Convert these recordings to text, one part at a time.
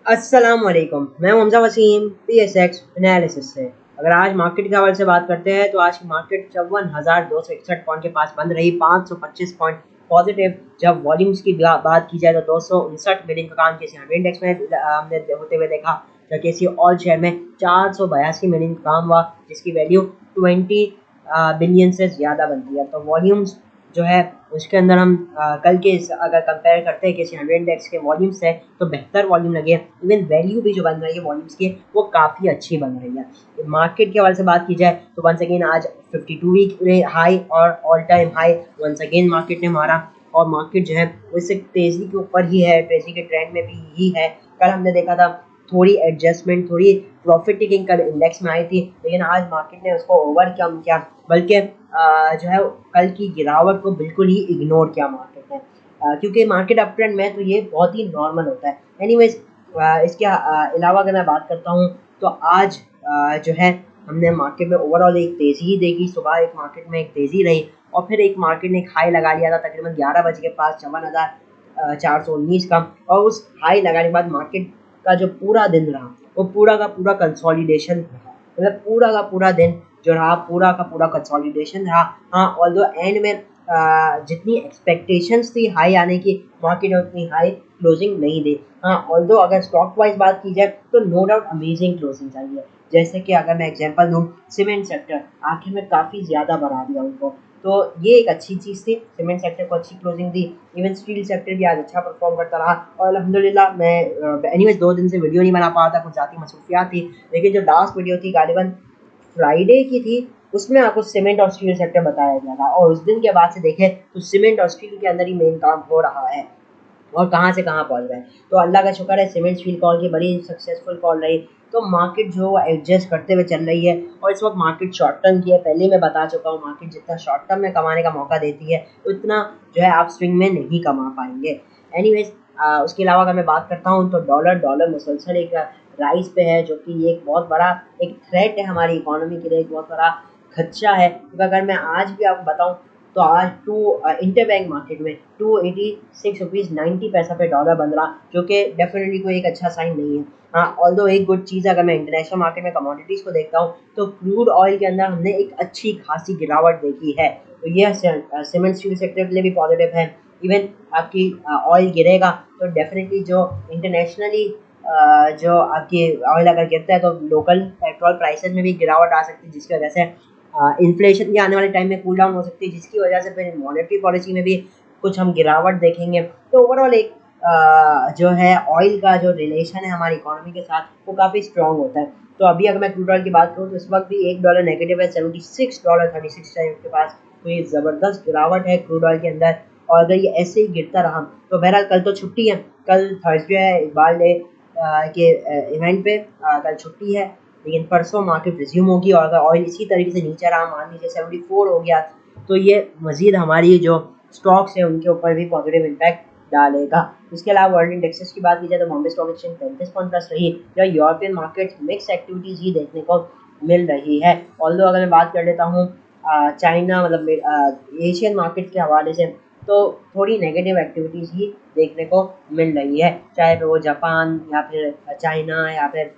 अस्सलाम वालेकुम, मैं हमजा वसीम PSX एनालिसिस से। अगर आज मार्केट के हवाले से बात करते हैं तो आज की मार्केट 54,261 पॉइंट के पास बंद रही। 525 पॉइंट पॉजिटिव। जब वॉल्यूम्स की बात की जाए तो 259 मिलियन का काम किसी 100 इंडेक्स में हमने होते हुए देखा, जबकि किसी ऑल शेयर में 482 मिलियन का काम हुआ, जिसकी वैल्यू 20 बिलियन से ज़्यादा बनती है। तो वॉल्यूम्स जो है उसके अंदर हम कल के अगर कंपेयर करते हैं किसी 100 इंडेक्स के वॉल्यूम से तो बेहतर वॉल्यूम लगे। इवन वैल्यू भी जो बन रही है वॉल्यूम्स की वो काफ़ी अच्छी बन रही है। मार्केट के हवाले से बात की जाए तो वंस अगेन आज 52 वीक हाई और all time high once again market ने मारा, और मार्केट जो है वो इससे तेज़ी के ऊपर ही है, तेज़ी के ट्रेंड में भी ही है। कल हमने देखा था थोड़ी एडजस्टमेंट, थोड़ी प्रॉफिट टेकिंग कल इंडेक्स में आई थी, लेकिन आज मार्केट ने उसको ओवरकम किया, बल्कि जो है कल की गिरावट को बिल्कुल ही इग्नोर किया मार्केट ने। क्योंकि मार्केट अप ट्रेंड में तो ये बहुत ही नॉर्मल होता है। एनीवेज, इसके अलावा अगर मैं बात करता हूँ तो आज जो है हमने मार्केट में ओवरऑल एक तेज़ी ही देखी। सुबह एक मार्केट में एक तेज़ी रही और फिर एक मार्केट ने एक हाई लगा लिया था तकरीबन 11 बजे के पास 54,419 का, और उस हाई लगाने के बाद मार्केट का जो पूरा दिन रहा वो पूरा का पूरा कंसोलिडेशन रहा। मतलब पूरा का पूरा दिन जो रहा पूरा का पूरा कंसोलिडेशन रहा। हाँ, ऑल्दो एंड में जितनी एक्सपेक्टेशंस थी हाई आने की, मार्केट ने उतनी हाई क्लोजिंग नहीं दी। हाँ, ऑल्दो अगर स्टॉक वाइज बात की जाए तो नो डाउट अमेजिंग क्लोजिंग आई है। जैसे कि अगर मैं एग्जांपल दूँ, सीमेंट सेक्टर आखिर में काफ़ी ज़्यादा बढ़ा दिया उनको, तो ये एक अच्छी चीज़ थी। सीमेंट सेक्टर को अच्छी क्लोजिंग दी। इवन स्टील सेक्टर भी आज अच्छा परफॉर्म करता रहा, और अल्हम्दुलिल्लाह मैं एनीवेज 2 दिन से वीडियो नहीं बना पाया था, कुछ ज़ाती मसरूफियात थी, लेकिन जो लास्ट वीडियो थी गालिबन फ्राइडे की थी, उसमें आपको सीमेंट और स्टील सेक्टर बताया गया था, और उस दिन के बाद से देखें तो सीमेंट और स्टील के अंदर ही मेन काम हो रहा है और कहाँ से कहाँ पहुँच गए। तो अल्लाह का शुक्र है, सीमेंट स्टील कॉल की बड़ी सक्सेसफुल कॉल रही। तो मार्केट जो एडजस्ट करते हुए चल रही है, और इस वक्त मार्केट शॉर्ट टर्म की है। पहले मैं बता चुका हूँ, मार्केट जितना शॉर्ट टर्म में कमाने का मौका देती है उतना जो है आप स्विंग में नहीं कमा पाएंगे। एनीवेज, उसके अलावा अगर मैं बात करता हूँ तो डॉलर मुसलसल एक राइज पे है, जो कि एक बहुत बड़ा एक थ्रेट है हमारी इकोनॉमी के लिए, एक बहुत बड़ा खदशा है। तो अगर मैं आज भी आपको बताऊँ तो आज इंटरबैंक मार्केट में 286 रुपीज़ 90 पैसा पे डॉलर बन रहा, जो कि डेफिनेटली कोई एक अच्छा साइन नहीं है। हाँ, ऑल्दो एक गुड चीज़, अगर मैं इंटरनेशनल मार्केट में कमोडिटीज़ को देखता हूँ तो क्रूड ऑयल के अंदर हमने एक अच्छी खासी गिरावट देखी है। तो यह सीमेंट स्टील सेक्टर के लिए भी पॉजिटिव है। इवन आपकी ऑयल गिरेगा तो डेफिनेटली जो इंटरनेशनली जो आपकी ऑयल अगर गिरता है तो लोकल पेट्रोल प्राइसेस में भी गिरावट आ सकती है, जिसकी वजह से इन्फ्लेशन के आने वाले टाइम में कूल डाउन हो सकती है, जिसकी वजह से फिर मॉनेटरी पॉलिसी में भी कुछ हम गिरावट देखेंगे। तो ओवरऑल एक जो है ऑयल का जो रिलेशन है हमारी इकोनॉमी के साथ वो काफ़ी स्ट्रॉन्ग होता है। तो अभी अगर मैं क्रूड ऑयल की बात करूँ तो इस वक्त भी $1 नेगेटिव है, $76.36 के पास। तो ये ज़बरदस्त गिरावट है क्रूड ऑयल के अंदर, और अगर ये ऐसे ही गिरता रहा तो बहरहाल कल तो छुट्टी है, कल थर्सडे है, इकबाल डे के इवेंट पे कल छुट्टी है, लेकिन परसों मार्केट रिज्यूम होगी, और अगर ऑयल इसी तरीके से नीचे रहा, मान लीजिए 74 हो गया, तो ये मज़ीद हमारी जो स्टॉक्स हैं उनके ऊपर भी पॉजिटिव इम्पैक्ट डालेगा। इसके अलावा वर्ल्ड इंडेक्सेस की बात की जाए तो Bombay stock exchange 35 point plus रही, जो यूरोपियन मार्केट मिक्स एक्टिविटीज़ ही देखने को मिल रही है। ऑल्दो अगर मैं बात कर लेता हूँ चाइना मतलब एशियन मार्केट के हवाले से, तो थोड़ी नेगेटिव एक्टिविटीज़ ही देखने को मिल रही है, चाहे फिर वो जापान या फिर चाइना या फिर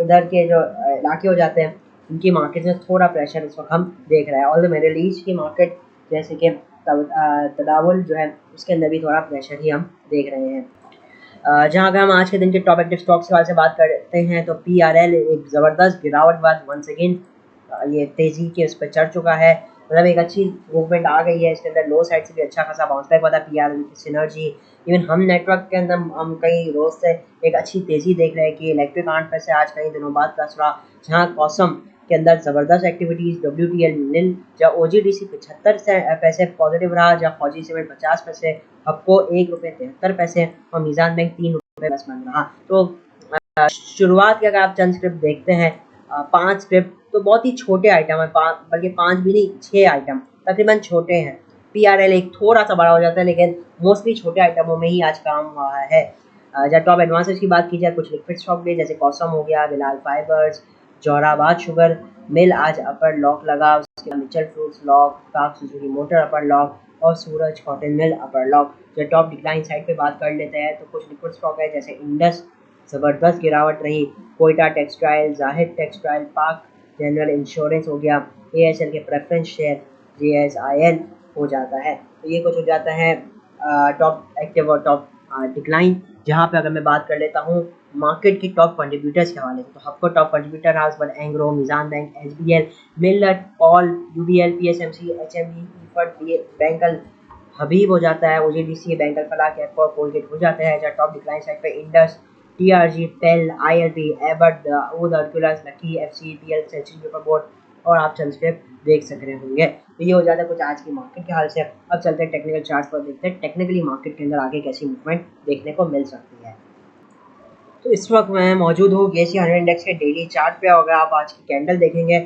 इधर के जो इलाके हो जाते हैं उनकी मार्केट में थोड़ा प्रेशर इस वक्त हम देख रहे हैं। और मिडिल ईस्ट की मार्केट जैसे कि तदावुल जो है उसके अंदर भी थोड़ा प्रेशर ही हम देख रहे हैं। जहाँ अगर हम आज के दिन के टॉप एक्टिव स्टॉक्स के बारे से बात करते हैं तो PRL एक ज़बरदस्त गिरावट बाद वंस अगेन ये तेज़ी के उस पर चढ़ चुका है। मतलब एक अच्छी मूवमेंट आ गई है, इसके अंदर लो साइड से भी अच्छा खासा बाउंस बैक हुआ था PRL की सिनर्जी। इवन हम नेटवर्क के अंदर हम कई रोज से एक अच्छी तेज़ी देख रहे हैं कि इलेक्ट्रिक आर्ट पे से आज कई दिनों बाद प्लस रहा, जहाँ कॉसम के अंदर ज़बरदस्त एक्टिविटीज़, WTL नील, जहाँ OGDC 75 पैसे पॉजिटिव रहा, जहाँ फौजी सीमेंट 50 पैसे, हबको ₹1.73 और मीज़ान बैंक ₹3 प्लस बन रहा। तो शुरुआत के अगर आप चंद स्क्रिप्ट देखते हैं, 5 स्क्रिप्ट तो बहुत ही छोटे आइटम है, बल्कि 5 भी नहीं 6 आइटम तकरीबन छोटे हैं। PRL एक थोड़ा सा बड़ा हो जाता है, लेकिन मोस्टली छोटे आइटमों में ही आज काम हुआ है। जब टॉप एडवांसेस की बात की जाए, कुछ लिक्विड स्टॉक भी जैसे कॉसम हो गया, Bilal fibres, Johrabad sugar mill आज अपर लॉक लगा, उसके बाद मिचल फ्रूट्स लॉक, काफ सुजुकी मोटर अपर लॉक, और सूरज कॉटन मिल अपर लॉक। जो टॉप डिक्लाइन साइड पे बात कर लेते हैं तो कुछ लिक्विड स्टॉक है जैसे इंडस ज़बरदस्त गिरावट रही। कोयटा टेक्सटाइल, जाहिद टेक्सटाइल, पाक जनरल इंश्योरेंस हो गया, एएसएल के प्रेफरेंस शेयर, जेएसआईएल हो जाता है। तो ये कुछ हो जाता है टॉप एक्टिव और टॉप डिक्लाइन। जहाँ पे अगर मैं बात कर लेता हूँ मार्केट के टॉप कंट्रीब्यूटर्स के हवाले से, तो आपको टॉप कंट्रीब्यूटर हाउस पर Engro, Meezan bank, SBL, Millat, ऑल, यूबीएल, पीएसएमसी, एचएमबी, ईफड, बैंकल, हबीब हो जाता है, ओजीडीसी, बैंकल, फलाह, कैपकोर, कोलगेट हो जाता है। टॉप डिक्लाइन साइड पे इंडस, टीआरजी, टेल, आईएलबी, एबट, दाऊद, अर्कुलस, Lucky, FC, PL, Century Paper Board और आप सब्सक्राइब देख सक रहे होंगे। तो ये हो जाता है कुछ आज की मार्केट के हाल से। अब चलते हैं टेक्निकल चार्ट पर, देखते हैं टेक्निकली मार्केट के अंदर आगे कैसी मूवमेंट देखने को मिल सकती है। तो इस वक्त मैं मौजूद हूँ गेसी 100 इंडेक्स के डेली चार्ट पे। अगर आप आज की कैंडल देखेंगे,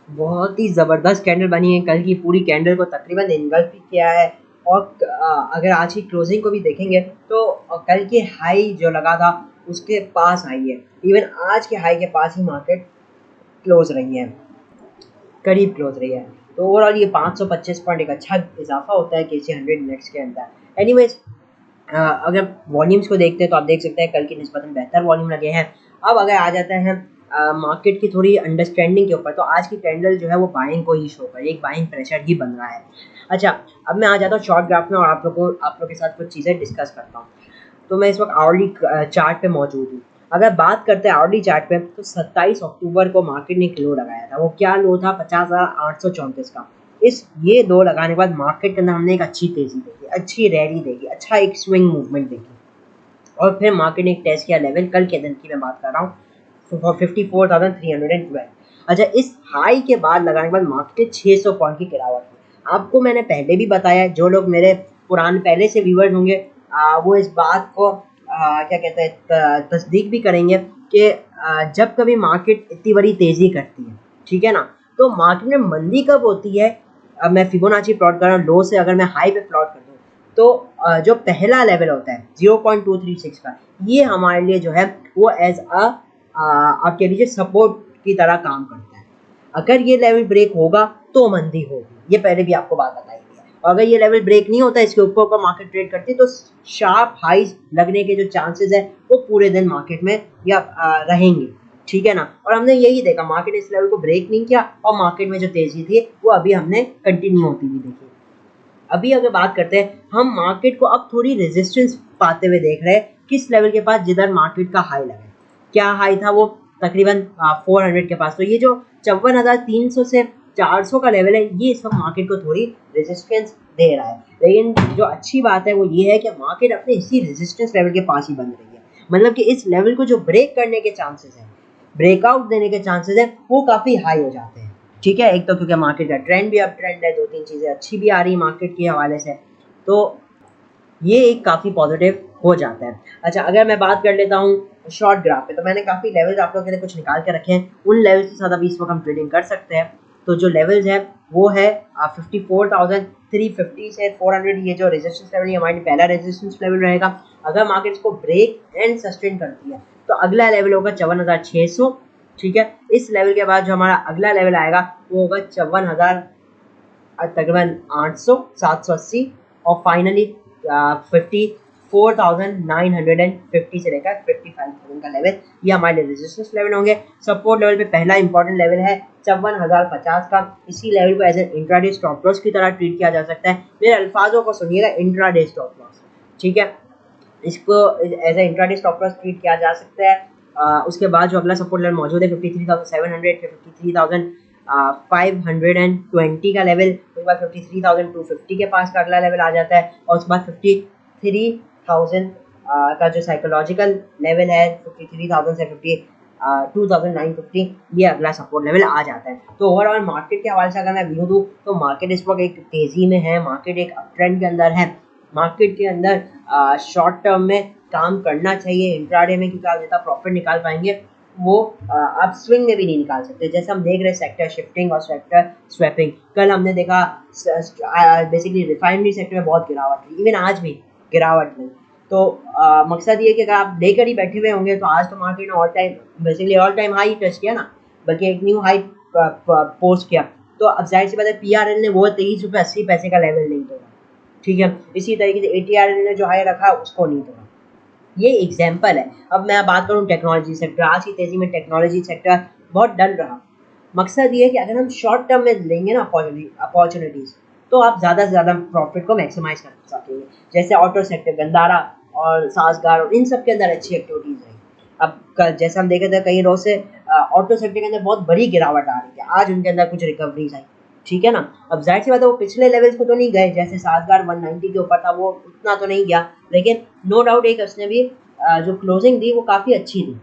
बहुत ही ज़बरदस्त कैंडल बनी है। कल की पूरी कैंडल को तकरीबन इन्गल्फ किया है। और अगर आज की क्लोजिंग को भी देखेंगे तो कल की हाई जो लगा था उसके पास आई है। इवन आज के हाई के पास ही मार्केट क्लोज रही है, करीब क्लोज रही है। तो ओवरऑल ये 525 पॉइंट एक अच्छा इजाफा होता है केसी 100 इंडेक्स के अंदर। एनीवेज, अगर वॉल्यूम्स को देखते हैं तो आप देख सकते हैं कल की निस्बतन बेहतर वॉल्यूम लगे हैं। अब अगर आ जाता है मार्केट की थोड़ी अंडरस्टैंडिंग के ऊपर, तो आज की कैंडल जो है वो बाइंग को ही शो कर, एक बाइंग प्रेशर ही बन रहा है। अच्छा, अब मैं आ जाता हूँ शॉर्ट ग्राफ में और आप लोग के साथ कुछ चीज़ें डिस्कस करता हूँ। तो मैं इस वक्त आवरली चार्ट पे मौजूद हूँ। अगर बात करते हैं आवरली चार्ट पे, तो 27 अक्टूबर को मार्केट ने एक लो लगाया था। वो क्या लो था? 50,834 का। ये लो लगाने के बाद मार्केट के अंदर हमने एक अच्छी तेजी देखी, अच्छी रैली देखी, अच्छा एक स्विंग मूवमेंट देखी। और फिर मार्केट ने एक टेस्ट किया लेवल, कल के दिन की मैं बात कर रहा हूँ, 54,312। अच्छा, इस हाई के बाद लगाने के बाद मार्केट 600 पॉइंट की गिरावट हुई। आपको मैंने पहले भी बताया, जो लोग मेरे पुराने पहले से व्यूअर्स होंगे वो इस बात को क्या कहते हैं तस्दीक भी करेंगे कि जब कभी मार्केट इतनी बड़ी तेजी करती है, ठीक है ना, तो मार्केट में मंदी कब होती है। अब मैं फिबोनाची प्लॉट कर रहा हूँ, लो से अगर मैं हाई पे प्लॉट कर दूँ तो जो पहला लेवल होता है 0.236 का, ये हमारे लिए जो है वो एज आप कह लीजिए सपोर्ट की तरह काम करता है। अगर ये लेवल ब्रेक होगा तो मंदी होगी, ये पहले भी आपको बात बताई गई है। और अगर ये लेवल ब्रेक नहीं होता, इसके ऊपर मार्केट ट्रेड करती है, तो शार्प हाइज लगने के जो चांसेस है वो पूरे दिन मार्केट में या रहेंगे, ठीक है ना। और हमने यही देखा, मार्केट इस लेवल को ब्रेक नहीं किया और मार्केट में जो तेजी थी वो अभी हमने कंटिन्यू होती हुई देखी। अभी अगर बात करते हैं, हम मार्केट को अब थोड़ी रेजिस्टेंस पाते हुए देख रहे हैं किस लेवल के पास, जिधर मार्केट का हाई लगा। क्या हाई था वो? तकरीबन 400 के पास। तो ये जो 54,300 से 400 का लेवल है, ये इस वक्त मार्केट को थोड़ी रेजिस्टेंस दे रहा है। लेकिन जो अच्छी बात है वो ये है कि मार्केट अपने इसी रेजिस्टेंस लेवल के पास ही बन रही है। मतलब कि इस लेवल को जो ब्रेक करने के चांसेस है, ब्रेकआउट देने के चांसेस है, वो काफ़ी हाई हो जाते हैं, ठीक है। एक तो क्योंकि मार्केट का ट्रेंड भी अप ट्रेंड है, दो तीन चीज़ें अच्छी भी आ रही मार्केट के हवाले से, तो ये एक काफ़ी पॉजिटिव हो जाता है। अच्छा, अगर मैं बात कर लेता हूँ शॉर्ट ग्राफ पे, तो मैंने काफ़ी लेवल्स आप लोगों के लिए कुछ निकाल के रखे हैं। उन लेवल्स के साथ अभी इस वक्त हम ट्रेडिंग कर सकते हैं। तो जो लेवल्स है वो है 54,350 से 400। ये जो रेजिस्टेंस लेवल है हमारे पहला रेजिस्टेंस लेवल रहेगा। अगर मार्केट इसको ब्रेक एंड सस्टेन करती है तो अगला लेवल होगा 54,600, ठीक है। इस लेवल के बाद जो हमारा अगला लेवल आएगा वो होगा 54,000, तकरीबन 800, 780, और फाइनली 54,950 से लेकर 55,000 का लेवल, ये हमारे रेजिस्टेंस लेवल होंगे। सपोर्ट लेवल पे पहला इंपॉर्टेंट लेवल है 54,050 का। इसी लेवल को as a intraday stop loss की तरह ट्रीट किया जा सकता है। मेरे अल्फाजों को सुनिएगा, इंट्राडे स्टॉप लॉस, ठीक है। इसको as a intraday stop loss treat किया जा सकता है। उसके बाद जो अगला सपोर्ट लेवल मौजूद है 53,700 के 53,520 का लेवल, उसके बाद 53,250 के पास का अगला लेवल आ जाता है, और उसके बाद 53,000 का जो साइकोलॉजिकल लेवल है 53,000 से 52,950, ये अगला सपोर्ट लेवल आ जाता है। तो ओवरऑल मार्केट के हवाले से अगर मैं व्यू दूँ तो मार्केट इस वक्त एक तेज़ी में है, मार्केट एक अप ट्रेंड के अंदर है। मार्केट के अंदर शॉर्ट टर्म में काम करना चाहिए, इंट्राडे में क्योंकि आप जितना प्रॉफिट निकाल पाएंगे वो आप स्विंग में भी नहीं निकाल सकते। जैसे हम देख रहे हैं सेक्टर शिफ्टिंग और सेक्टर स्वैपिंग, कल हमने देखा बेसिकली रिफाइनरी सेक्टर में बहुत गिरावट थी, इवन आज भी गिरावट हुई। तो मकसद ये कि अगर आप लेकर ही बैठे हुए होंगे तो आज तो मार्केट ने ऑल टाइम हाई टच किया ना, बल्कि एक न्यू हाई पोस्ट किया। तो अब जाहिर सी बात है PRL ने वो 23.80 रुपये का लेवल नहीं तोड़ा, ठीक है। इसी तरीके से ATRL ने जो हाई रखा उसको नहीं तोड़ा। ये एग्जाम्पल है। अब मैं बात करूँ टेक्नोलॉजी सेक्टर, आज की तेज़ी में टेक्नोलॉजी सेक्टर बहुत डल रहा। मकसद ये है कि अगर हम शॉर्ट टर्म में लेंगे ना अपॉर्चुनिटीज़, तो आप ज़्यादा से ज़्यादा प्रॉफिट को मैक्सिमाइज कर सकेंगे। जैसे ऑटो सेक्टर, गंदारा और साजगार और इन सब के अंदर अच्छी एक्टिविटीज़ रही। अब जैसे हम देखे थे कई रोज से ऑटो सेक्टर के अंदर बहुत बड़ी गिरावट आ रही है, आज उनके अंदर कुछ रिकवरीज आई, ठीक है ना। अब जाहिर सी बात है वो पिछले लेवल्स को तो नहीं गए, जैसे साजगार 190 के ऊपर था वो उतना तो नहीं गया, लेकिन नो डाउट एक उसने भी जो क्लोजिंग दी वो काफ़ी अच्छी थी।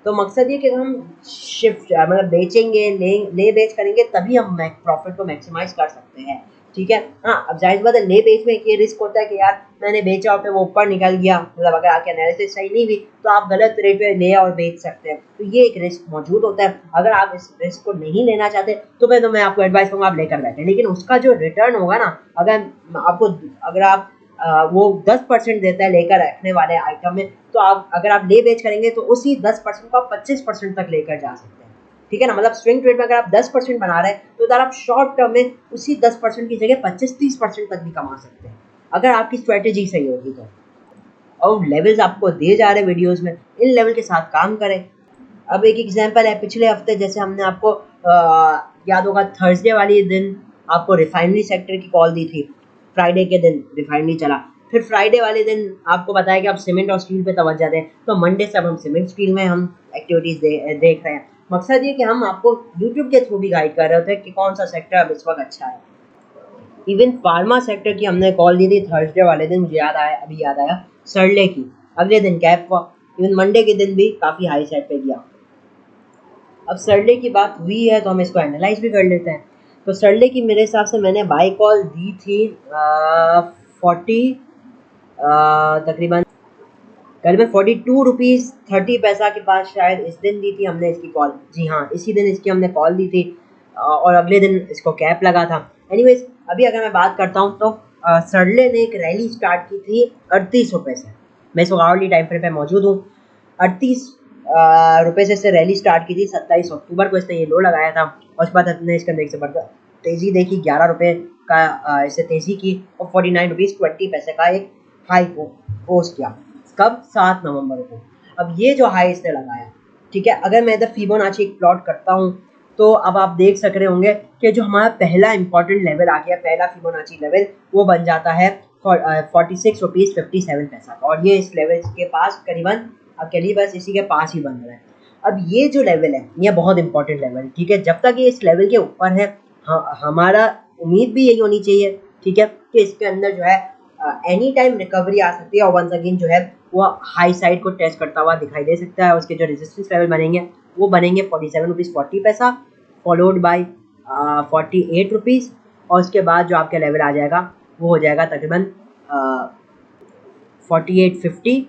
तो मकसद ये कि हम शिफ्ट मतलब बेचेंगे, ले बेच करेंगे तभी हम प्रॉफिट को मैक्सिमाइज कर सकते हैं, ठीक है। हाँ, अब जाहिर बात है ले बेच में ये रिस्क होता है कि यार मैंने बेचा और फिर वो ऊपर निकल गया, मतलब अगर आपकी एनालिसिस सही नहीं हुई तो आप गलत रेट पे ले और बेच सकते हैं, तो ये एक रिस्क मौजूद होता है। अगर आप इस रिस्क को नहीं लेना चाहते तो मैं आपको एडवाइस करूँगा आप लेकर बैठे, लेकिन उसका जो रिटर्न होगा ना, अगर आप वो 10% देता है लेकर रखने वाले आइटम में, तो आप अगर आप ले बेच करेंगे तो उसी 10% को आप 25% तक लेकर जा सकते हैं, ठीक है ना। मतलब स्विंग ट्रेड में अगर आप 10% बना रहे हैं तो इधर आप शॉर्ट टर्म में उसी 10% की जगह 25-30% तक भी कमा सकते हैं, अगर आपकी स्ट्रेटेजी सही होगी तो। और लेवल्स आपको दिए जा रहे हैं वीडियोस में, इन लेवल के साथ काम करें। अब एक एग्जांपल है, पिछले हफ्ते जैसे हमने आपको याद होगा थर्सडे वाली दिन आपको रिफाइनरी सेक्टर की कॉल दी थी, फ्राइडे के दिन रिफाइनरी चला, फिर फ्राइडे वाले दिन आपको बताया कि आप सीमेंट और स्टील पे तवज्जो दें, तो मंडे से अब हम सीमेंट स्टील में हम एक्टिविटीज़ देख रहे हैं। मकसद ये कि हम आपको यूट्यूब के थ्रू भी गाइड कर रहे होते हैं कि कौन सा सेक्टर अब इस वक्त अच्छा है। इवन फार्मा सेक्टर की हमने कॉल दी थी थर्सडे वाले दिन, मुझे याद आया सरले की, अगले दिन कैप हुआ, इवन मंडे के दिन भी काफ़ी हाई साइड पे गया। अब सरले की बात हुई है तो हम इसको एनालाइज भी कर लेते हैं। तो सरले की मेरे हिसाब से मैंने बाई कॉल दी थी 40 तकरीबन करीबन 42 रुपीज़ 30 पैसा के पास शायद इस दिन दी थी हमने इसकी कॉल। जी हाँ, इसी दिन इसकी हमने कॉल दी थी और अगले दिन इसको कैप लगा था। एनीवेज, अभी अगर मैं बात करता हूँ तो सरले ने एक रैली स्टार्ट की थी 38 रुपये से। मैं इस आवरली टाइम फ्रेम पे मौजूद हूँ। 38 रुपये से इससे रैली स्टार्ट की थी, 27 अक्टूबर को इसने ये लो लगाया था और उसके बाद हमने इसके अंदर एक ज़बरदस्त तेज़ी देखी, 11 रुपये का इससे तेज़ी की और 49 रुपीज़ 20 पैसे का एक हाई को पोस्ट किया। कब? 7 नवंबर को। अब ये जो हाई इसने लगाया, ठीक है, अगर मैं इधर फिबोनाची एक प्लॉट करता हूँ तो अब आप देख सक रहे होंगे कि जो हमारा पहला इंपॉर्टेंट लेवल आ गया, पहला फिबोनाची लेवल, वो बन जाता है 46 रुपीज़ 57 पैसा का, और ये इस लेवल के पास करीबन अकेली बस इसी के पास ही बन रहा है। अब ये जो लेवल है ये बहुत इंपॉर्टेंट लेवल है, ठीक है। जब तक ये इस लेवल के ऊपर है, हमारा उम्मीद भी यही होनी चाहिए, ठीक है, कि इसके अंदर जो है एनी टाइम रिकवरी आ सकती है और वंस अगेन जो है वो हाई साइड को टेस्ट करता हुआ दिखाई दे सकता है। उसके जो रेजिस्टेंस लेवल बनेंगे वो बनेंगे 47 रुपीज़ 40 पैसा, फॉलोड बाय 48 रुपीज़, और उसके बाद जो आपका लेवल आ जाएगा वो हो जाएगा तकरीबन 48.50,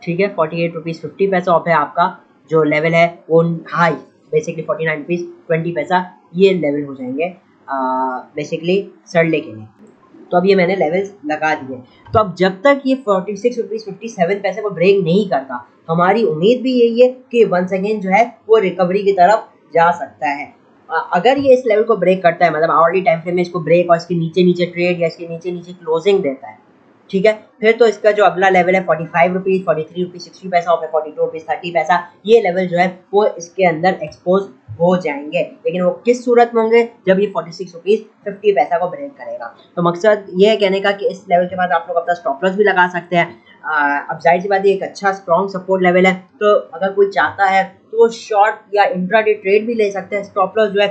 ठीक है, 48 रुपीज़ 50 पैसा, और फिर आपका जो लेवल है वो हाई बेसिकली 49 रुपीज़ 20 पैसा, ये लेवल हो जाएंगे बेसिकली सरले के लिए। तो अब ये मैंने लेवल्स लगा दिए। तो अब जब तक ये 46 रुपीज़ 57 पैसे को ब्रेक नहीं करता, हमारी उम्मीद भी यही है कि वंस अगेन जो है वो रिकवरी की तरफ जा सकता है। अगर ये इस लेवल को ब्रेक करता है, मतलब आवरली टाइम फ्रेम में इसको ब्रेक और इसके नीचे नीचे ट्रेड या इसके नीचे नीचे क्लोजिंग देता है, ठीक है, फिर तो इसका जो अगला लेवल है 45 रुपीज़ 43 रुपीज़ 60 पैसा और फिर 42 रुपीज़ 30 पैसा, ये लेवल जो है वो इसके अंदर एक्सपोज हो जाएंगे। लेकिन वो किस सूरत में होंगे? जब ये 46 रुपीज़ 50 पैसा को ब्रेक करेगा। तो मकसद ये है कहने का कि इस लेवल के बाद आप लोग अपना स्टॉप लॉस भी लगा सकते हैं। अब जाहिर सी बात है एक अच्छा स्ट्रॉन्ग सपोर्ट लेवल है, तो अगर कोई चाहता है तो वो शॉर्ट या इंट्राडे ट्रेड भी ले सकते हैं। स्टॉप लॉस जो है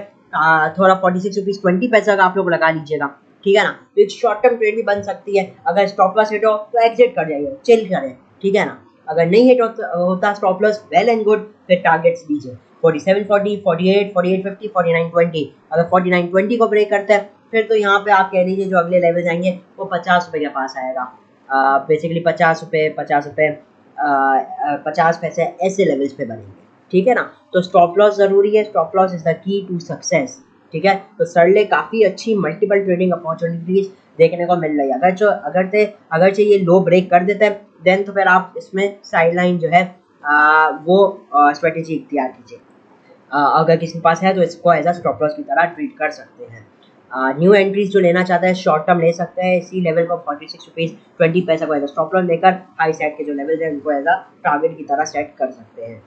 थोड़ा 46 रुपीज़ 20 पैसा का आप लोग लगा लीजिएगा, ठीक है ना। तो एक शॉर्ट टर्म ट्रेड भी बन सकती है। अगर स्टॉप लॉस हिट हो तो एग्जिट कर जाइए, चिल करें, ठीक है ना। अगर नहीं हिट होता stop loss, well and good, फिर टारगेट्स दीजिए 4740, 48, 4850, 4920। अगर 4920 को ब्रेक करता है फिर तो यहाँ पे आप कह लीजिए जो अगले लेवल जाएंगे वो 50 रुपये के पास आएगा, बेसिकली 50 रुपये 50 रुपये 50 पैसे ऐसे लेवल्स पे बनेंगे, ठीक है ना। तो स्टॉप लॉस ज़रूरी है, stop loss is the key to success, ठीक है। तो सरले काफ़ी अच्छी मल्टीपल ट्रेडिंग अपॉर्चुनिटीज देखने को मिल रही है। अगर ये लो ब्रेक कर देते हैं देन तो फिर आप इसमें साइडलाइन जो है वो स्ट्रेटेजी इख्तियार कीजिए। अगर किसी के पास है तो इसको एज अ स्टॉप लॉस की तरह ट्रीट कर सकते हैं। न्यू एंट्रीज जो लेना चाहता है शॉर्ट टर्म ले सकता है, इसी लेवल को 46 रुपीज़ 20 पैसा को एज स्टॉप लॉस लेकर हाई साइड के जो लेवल है उनको एज टारगेट की तरह सेट कर सकते हैं।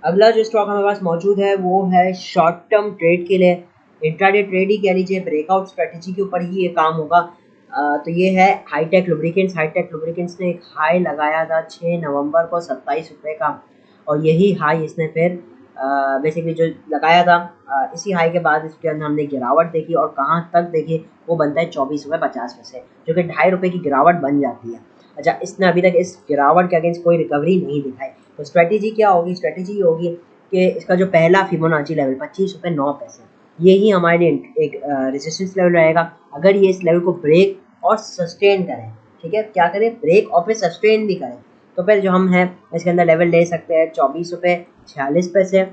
अगला जो स्टॉक हमारे पास मौजूद है वो है शॉर्ट टर्म ट्रेड के लिए, इंट्राडे ट्रेड ही कह लीजिए, ब्रेकआउट स्ट्रेटेजी के ऊपर ही ये काम होगा। तो ये है हाईटेक लुब्रिकेंट्स। हाईटेक लुब्रिकेंट्स ने एक हाई लगाया था 6 नवंबर को 27 रुपये का, और यही हाई इसने फिर बेसिकली जो लगाया था, इसी हाई के बाद इसके अंदर हमने गिरावट देखी, और कहाँ तक देखी वो बनता है 24.50 रुपये जो कि 2.5 रुपये की गिरावट बन जाती है। अच्छा, इसने अभी तक इस गिरावट के अगेंस्ट कोई रिकवरी नहीं दिखाई। तो स्ट्रेटेजी क्या होगी? स्ट्रेटेजी होगी कि इसका जो पहला फिबोनाची लेवल 25.09 यही हमारे लिए एक रेजिस्टेंस लेवल रहेगा। अगर ये इस लेवल को ब्रेक और सस्टेन करें, ठीक है, क्या करें, ब्रेक और फिर सस्टेन भी करें, तो फिर जो हम हैं इसके अंदर लेवल ले सकते हैं 24.46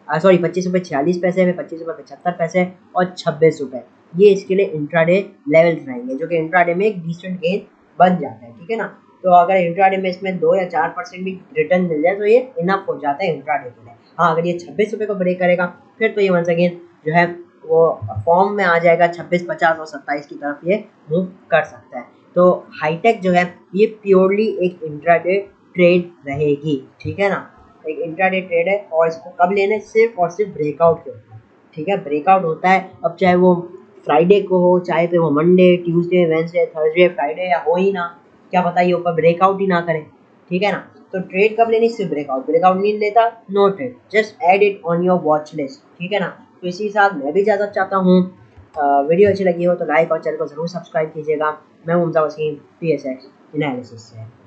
सॉरी 25.46 फिर 25.75 और 26 रुपये। ये इसके लिए इंट्राडे लेवल्स रहेंगे, जो कि इंट्राडे में एक डिसेंट गेन बन जाता है, ठीक है ना। तो अगर इंट्राडे में इसमें 2 या 4% भी रिटर्न मिल जाए तो ये इनफ हो जाता है इंट्राडे के लिए। हाँ, अगर ये 26 रुपये को ब्रेक करेगा फिर तो ये वंस अगेन जो है वो फॉर्म में आ जाएगा 26, 50 और 27 की तरफ ये मूव कर सकता है। तो हाईटेक जो है ये प्योरली एक इंट्राडे ट्रेड रहेगी, ठीक है ना, एक इंट्राडे ट्रेड है। और इसको कब लेना है? सिर्फ और सिर्फ ब्रेकआउट के ऊपर, ठीक है। ब्रेकआउट होता है, अब चाहे वो फ्राइडे को हो, चाहे फिर वो Monday, Tuesday, Wednesday, Thursday, Friday या हो ही ना, क्या पता ये ऊपर ब्रेकआउट ही ना करे, ठीक है ना। तो ट्रेड कब लेनी? सिर्फ ब्रेकआउट। ब्रेकआउट नहीं लेता, no trade, just add it on your watch list, ठीक है ना। तो इसी के साथ मैं भी इजाज़त चाहता हूँ। वीडियो अच्छी लगी हो तो लाइक और चैनल को ज़रूर सब्सक्राइब कीजिएगा। मैं मुमजा वसीम, PSX एनालिसिस से।